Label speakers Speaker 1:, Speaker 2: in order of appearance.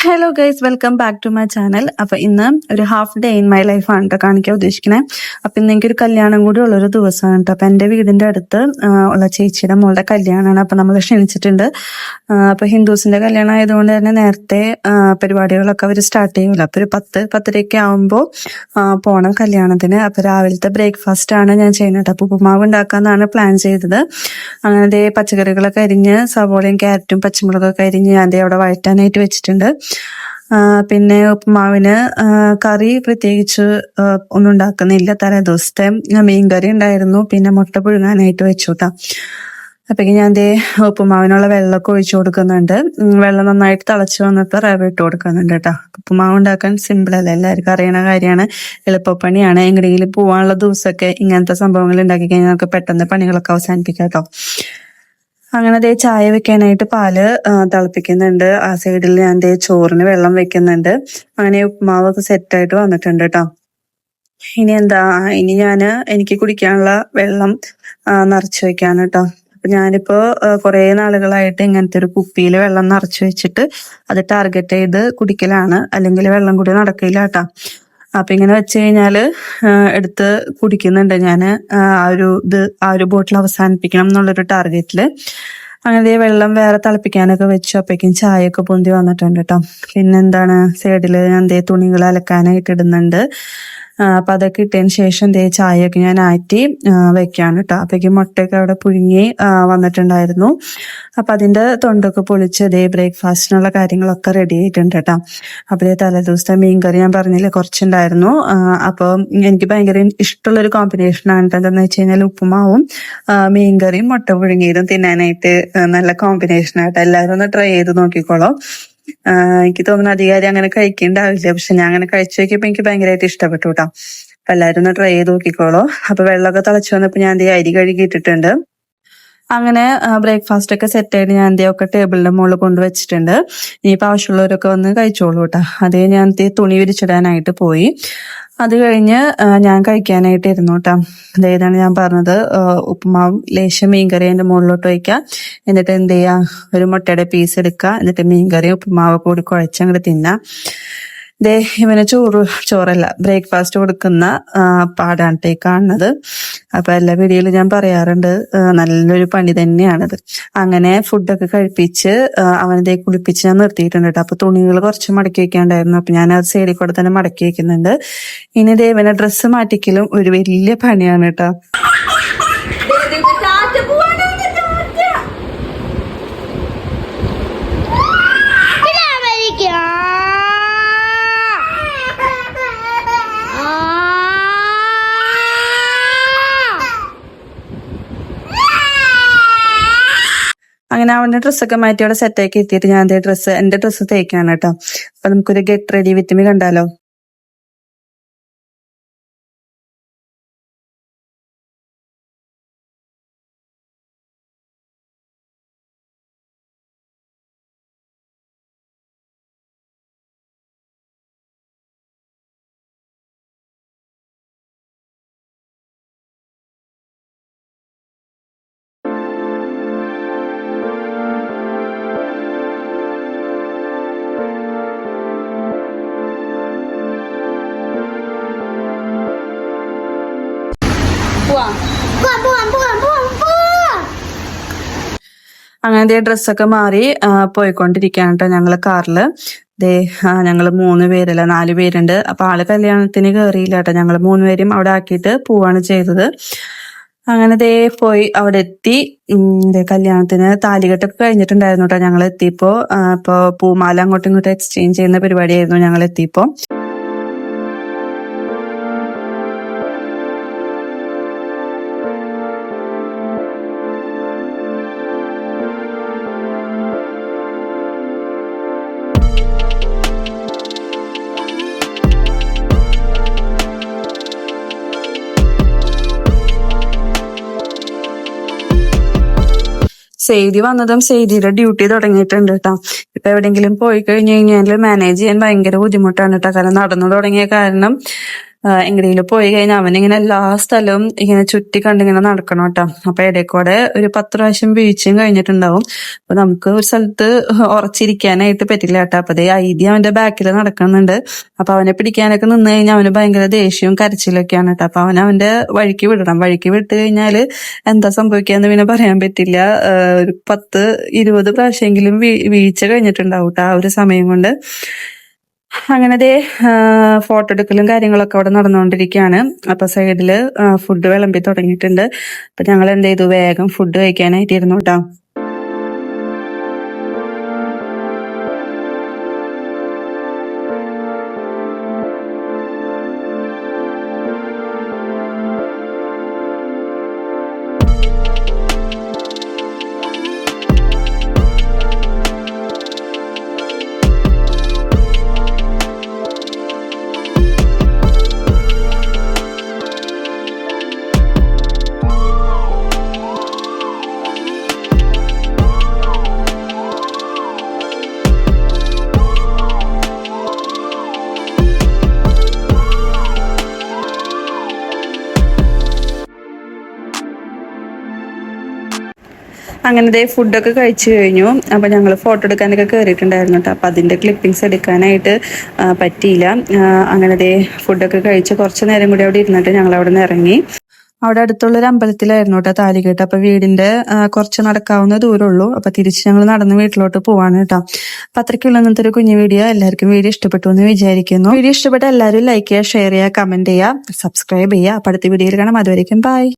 Speaker 1: Hello guys, welcome back to my channel. അപ്പൊ ഇന്ന് ഒരു half day in my life ആണ് കേട്ടോ കാണിക്കാൻ ഉദ്ദേശിക്കണേ. അപ്പൊ ഇന്ന് എനിക്കൊരു കല്യാണം കൂടി ഉള്ളൊരു ദിവസമാണ് കേട്ടോ. അപ്പൊ എന്റെ വീടിന്റെ അടുത്ത് ഉള്ള ചേച്ചിയുടെ മോളുടെ കല്യാണമാണ്. അപ്പൊ നമ്മൾ ക്ഷണിച്ചിട്ടുണ്ട്. അപ്പൊ ഹിന്ദുസിന്റെ കല്യാണം ആയതുകൊണ്ട് തന്നെ നേരത്തെ പരിപാടികളൊക്കെ അവർ സ്റ്റാർട്ട് ചെയ്യൂല. അപ്പൊ ഒരു 10-10:30 ആവുമ്പോൾ പോണം കല്യാണത്തിന്. അപ്പൊ രാവിലത്തെ ബ്രേക്ക്ഫാസ്റ്റ് ആണ് ഞാൻ ചെയ്യുന്നത്. അപ്പൊ ഉപ്പുമാവ് ഉണ്ടാക്കാന്നാണ് പ്ലാൻ ചെയ്തത്. അങ്ങനെ പച്ചക്കറികളൊക്കെ അരിഞ്ഞ് സവോളയും ക്യാരറ്റും പച്ചമുളകൊക്കെ അരിഞ്ഞ് ഞാൻ അവിടെ വഴറ്റാനായിട്ട് വെച്ചിട്ടുണ്ട്. പിന്നെ ഉപ്പുമാവിന് കറി പ്രത്യേകിച്ച് ഒന്നും ഉണ്ടാക്കുന്നില്ല. തലേ ദിവസത്തെ മീൻകറി ഉണ്ടായിരുന്നു. പിന്നെ മുട്ട പുഴുങ്ങാനായിട്ട് വെച്ചു കേട്ടോ. അപ്പോഴേക്കും ഞാൻ ഉപ്പുമാവിനുള്ള വെള്ളമൊക്കെ ഒഴിച്ചു കൊടുക്കുന്നുണ്ട്. വെള്ളം നന്നായിട്ട് തിളച്ച് വന്നിട്ട് റവ ഇട്ട് കൊടുക്കുന്നുണ്ട് കേട്ടോ. ഉപ്പുമാവ് ഉണ്ടാക്കാൻ സിമ്പിൾ അല്ല, എല്ലാവർക്കും അറിയണ കാര്യമാണ്, എളുപ്പപ്പണിയാണ്. എങ്ങനെയെങ്കിലും പോവാനുള്ള ദിവസമൊക്കെ ഇങ്ങനത്തെ സംഭവങ്ങൾ ഉണ്ടാക്കി കഴിഞ്ഞാൽ നമുക്ക് പെട്ടെന്ന് പണികളൊക്കെ അവസാനിപ്പിക്കാം കേട്ടോ. അങ്ങനെ ചായ വെക്കാനായിട്ട് പാല് തിളപ്പിക്കുന്നുണ്ട്. ആ സൈഡിൽ ഞാൻ ചോറിന് വെള്ളം വെക്കുന്നുണ്ട്. അങ്ങനെ ഉപ്പുമാവൊക്കെ സെറ്റായിട്ട് വന്നിട്ടുണ്ട് കേട്ടോ. ഇനി എനിക്ക് കുടിക്കാനുള്ള വെള്ളം നിറച്ചു വെക്കാണ് കേട്ടോ. അപ്പൊ ഞാനിപ്പോ കുറെ നാളുകളായിട്ട് ഇങ്ങനത്തെ ഒരു കുപ്പിയിൽ വെള്ളം നിറച്ചു വെച്ചിട്ട് അത് ടാർഗറ്റ് ചെയ്ത് കുടിക്കലാണ്, അല്ലെങ്കിൽ വെള്ളം കൂടി നടക്കില്ല കേട്ടോ. അപ്പൊ ഇങ്ങനെ വെച്ച് കഴിഞ്ഞാല് എടുത്ത് കുടിക്കുന്നുണ്ട് ഞാൻ. ആ ഒരു ബോട്ടിൽ അവസാനിപ്പിക്കണം എന്നുള്ളൊരു ടാർഗറ്റില്. അങ്ങനെ വെള്ളം വേറെ തിളപ്പിക്കാനൊക്കെ വെച്ചു. അപ്പോഴേക്കും ചായയൊക്കെ പൊന്തി വന്നിട്ടുണ്ട് കേട്ടോ. പിന്നെന്താണ്, സൈഡില് ഞാൻ തുണികൾ അലക്കാനായിട്ട് ഇടുന്നുണ്ട്. അപ്പൊ അതൊക്കെ ഇട്ടതിന് ശേഷം ചായയൊക്കെ ഞാൻ ആറ്റി വെക്കാണ് കേട്ടോ. അപ്പോഴേക്കും മുട്ടയൊക്കെ അവിടെ പുഴുങ്ങി വന്നിട്ടുണ്ടായിരുന്നു. അപ്പൊ അതിന്റെ തൊണ്ടൊക്കെ പൊളിച്ച് ബ്രേക്ക്ഫാസ്റ്റിനുള്ള കാര്യങ്ങളൊക്കെ റെഡി ആയിട്ടുണ്ട് കേട്ടോ. അപ്പൊ തലേദിവസത്തെ മീൻകറി ഞാൻ പറഞ്ഞില്ലേ കുറച്ചുണ്ടായിരുന്നു. അപ്പൊ എനിക്ക് ഭയങ്കര ഇഷ്ടമുള്ളൊരു കോമ്പിനേഷനാണ് കേട്ടോ. എന്താന്ന് വെച്ച് കഴിഞ്ഞാൽ ഉപ്പുമാവും മീൻകറിയും മുട്ട പുഴുങ്ങിയതും തിന്നാനായിട്ട് നല്ല കോമ്പിനേഷനായിട്ട്. എല്ലാവരും ഒന്ന് ട്രൈ ചെയ്ത് നോക്കിക്കോളൂ. എനിക്ക് തോന്നുന്നു അധികാരം അങ്ങനെ കഴിക്കേണ്ടാവില്ല, പക്ഷെ ഞാൻ അങ്ങനെ കഴിച്ചു നോക്കിയപ്പോ എനിക്ക് ഭയങ്കരമായിട്ട് ഇഷ്ടപ്പെട്ടു കേട്ടോ. അപ്പൊ എല്ലാവരും ഒന്ന് ട്രൈ ചെയ്ത് നോക്കിക്കോളൂ. അപ്പൊ വെള്ളമൊക്കെ തിളച്ചു വന്നപ്പോ ഞാൻ അരി കഴുകി ഇട്ടിട്ടുണ്ട്. അങ്ങനെ ബ്രേക്ക്ഫാസ്റ്റ് ഒക്കെ സെറ്റ് ആയിട്ട് ഞാൻ ഒക്കെ ടേബിളിന്റെ മുകളിൽ കൊണ്ടുവച്ചിട്ടുണ്ട്. ഇനിയിപ്പോൾ ആവശ്യമുള്ളവരൊക്കെ വന്ന് കഴിച്ചോളൂ കേട്ടോ. അതേ ഞാൻ തുണി വിരിച്ചിടാനായിട്ട് പോയി. അത് കഴിഞ്ഞ് ഞാൻ കഴിക്കാനായിട്ട് ഇരുന്നു കേട്ടോ. ഇതാണ് ഞാൻ പറഞ്ഞത്, ഉപ്പുമാവ് ലേശം മീൻകറി അതിന്റെ മുകളിലോട്ട് വയ്ക്കുക. എന്നിട്ട് എന്ത് ചെയ്യാ, ഒരു മുട്ടയുടെ പീസ് എടുക്കുക. എന്നിട്ട് മീൻകറി ഉപ്പുമാവ് കൂടി കുഴച്ചങ്ങോട്ട് തിന്നാം. ഇവന് ചോറല്ല ബ്രേക്ക്ഫാസ്റ്റ് കൊടുക്കുന്ന പാടാണ് കാണുന്നത്. അപ്പൊ എല്ലാ വീഡിയോയിലും ഞാൻ പറയാറുണ്ട്, നല്ലൊരു പണി തന്നെയാണത്. അങ്ങനെ ഫുഡൊക്കെ കഴിപ്പിച്ച് അവനെ കുളിപ്പിച്ച് ഞാൻ നിർത്തിയിട്ടുണ്ട് കേട്ടോ. അപ്പൊ തുണികൾ കുറച്ച് മടക്കി വെക്കാണ്ടായിരുന്നു. അപ്പൊ ഞാൻ അത് സൈഡിൽ കൂടെ തന്നെ മടക്കി വെക്കുന്നുണ്ട്. ഇനി ഇവനെ ഡ്രസ്സ് മാറ്റിക്കലും ഒരു വലിയ പണിയാണ് കേട്ടോ. അങ്ങനെ അവന്റെ ഡ്രസ്സൊക്കെ മാറ്റി അവിടെ സെറ്റാക്കി എത്തിയിട്ട് ഞാൻ എന്റെ ഡ്രസ്സ് തേക്കാണ് കേട്ടോ. അപ്പൊ നമുക്കൊരു ഗെറ്റ് റെഡി വിത്ത് മീ കണ്ടാലോ. അങ്ങനെ ഡ്രസ്സൊക്കെ മാറി പോയിക്കൊണ്ടിരിക്കുകയാണ് കേട്ടോ ഞങ്ങള് കാറില്. ഞങ്ങള് 3 പേരല്ല 4 പേരുണ്ട്. അപ്പൊ ആള് കല്യാണത്തിന് കയറിയില്ല കേട്ടോ. ഞങ്ങള് 3 പേരും അവിടെ ആക്കിയിട്ട് പോവാണ് ചെയ്തത്. അങ്ങനെ പോയി അവിടെ എത്തി. കല്യാണത്തിന് താലികെട്ടൊക്കെ കഴിഞ്ഞിട്ടുണ്ടായിരുന്നു കേട്ടോ. ഞങ്ങൾ എത്തിയപ്പോ ഇപ്പൊ പൂമാല അങ്ങോട്ടും ഇങ്ങോട്ടും എക്സ്ചേഞ്ച് ചെയ്യുന്ന പരിപാടിയായിരുന്നു ഞങ്ങൾ എത്തിയപ്പോ. സെയ്തി വന്നതും സെയ്തിയുടെ ഡ്യൂട്ടി തുടങ്ങിയിട്ടുണ്ട് കേട്ടോ. ഇപ്പൊ എവിടെയെങ്കിലും പോയി കഴിഞ്ഞു കഴിഞ്ഞാൽ മാനേജ് ചെയ്യാൻ ഭയങ്കര ബുദ്ധിമുട്ടാണ് കേട്ടോ. കാരണം നടന്നു തുടങ്ങിയ കാരണം എങ്ങനെയും പോയി കഴിഞ്ഞാൽ അവനിങ്ങനെ എല്ലാ സ്ഥലവും ഇങ്ങനെ ചുറ്റി കണ്ടിങ്ങനെ നടക്കണം കേട്ടോ. അപ്പൊ ഇടയ്ക്കൂടെ ഒരു 10 പ്രാവശ്യം വീഴ്ചയും കഴിഞ്ഞിട്ടുണ്ടാവും. അപ്പൊ നമുക്ക് ഒരു സ്ഥലത്ത് ഉറച്ചിരിക്കാനായിട്ട് പറ്റില്ല കേട്ടോ. അപ്പൊ അതേ ഐതി അവന്റെ ബാക്കിൽ നടക്കുന്നുണ്ട്. അപ്പൊ അവനെ പിടിക്കാനൊക്കെ നിന്ന് കഴിഞ്ഞാൽ അവന് ഭയങ്കര ദേഷ്യവും കരച്ചിലൊക്കെയാണ് കേട്ടോ. അപ്പൊ അവന്റെ വഴിക്ക് വിടണം. വഴിക്ക് വിട്ട് കഴിഞ്ഞാല് എന്താ സംഭവിക്കാന്ന് പിന്നെ പറയാൻ പറ്റില്ല. ഒരു 10-20 പ്രാവശ്യമെങ്കിലും വീഴ്ച കഴിഞ്ഞിട്ടുണ്ടാവും കേട്ടോ ആ ഒരു സമയം കൊണ്ട്. അങ്ങനെ ദേ ഫോട്ടോ എടുക്കലും കാര്യങ്ങളൊക്കെ അവിടെ നടന്നുകൊണ്ടിരിക്കുകയാണ്. അപ്പൊ സൈഡില് ഫുഡ് വിളമ്പി തുടങ്ങിയിട്ടുണ്ട്. അപ്പൊ ഞങ്ങൾ എന്ത് ചെയ്തു, വേഗം ഫുഡ് കഴിക്കാനായിട്ടിരുന്നു കേട്ടോ. അങ്ങനെ ദേ ഫുഡൊക്കെ കഴിച്ചു കഴിഞ്ഞു. അപ്പൊ ഞങ്ങൾ ഫോട്ടോ എടുക്കാനൊക്കെ കയറിയിട്ടുണ്ടായിരുന്നു കേട്ടോ. അപ്പൊ അതിന്റെ ക്ലിപ്പിങ്സ് എടുക്കാനായിട്ട് പറ്റിയില്ല. അങ്ങനെ ദേ ഫുഡൊക്കെ കഴിച്ച് കുറച്ച് നേരം കൂടി അവിടെ ഇരുന്നിട്ട് ഞങ്ങൾ അവിടെ നിന്ന് ഇറങ്ങി. അവിടെ അടുത്തുള്ളൊരു അമ്പലത്തിലായിരുന്നു കേട്ടോ താലികെട്ട്. അപ്പൊ വീടിന്റെ കുറച്ച് നടക്കാവുന്ന ദൂരമുള്ളൂ. അപ്പൊ തിരിച്ച് ഞങ്ങൾ നടന്ന് വീട്ടിലോട്ട് പോവാണ് കേട്ടോ. അപ്പൊ അത്രയ്ക്കുള്ള ഇന്നത്തെ ഒരു കുഞ്ഞു വീഡിയോ. എല്ലാവർക്കും വീഡിയോ ഇഷ്ടപ്പെട്ടു എന്ന് വിചാരിക്കുന്നു. വീഡിയോ ഇഷ്ടപ്പെട്ട എല്ലാവരും ലൈക്ക് ചെയ്യുക, ഷെയർ ചെയ്യുക, കമന്റ് ചെയ്യുക, സബ്സ്ക്രൈബ് ചെയ്യുക. അപ്പൊ അടുത്ത വീഡിയോയിൽ കാണാം. അതുവരെയും ബൈ.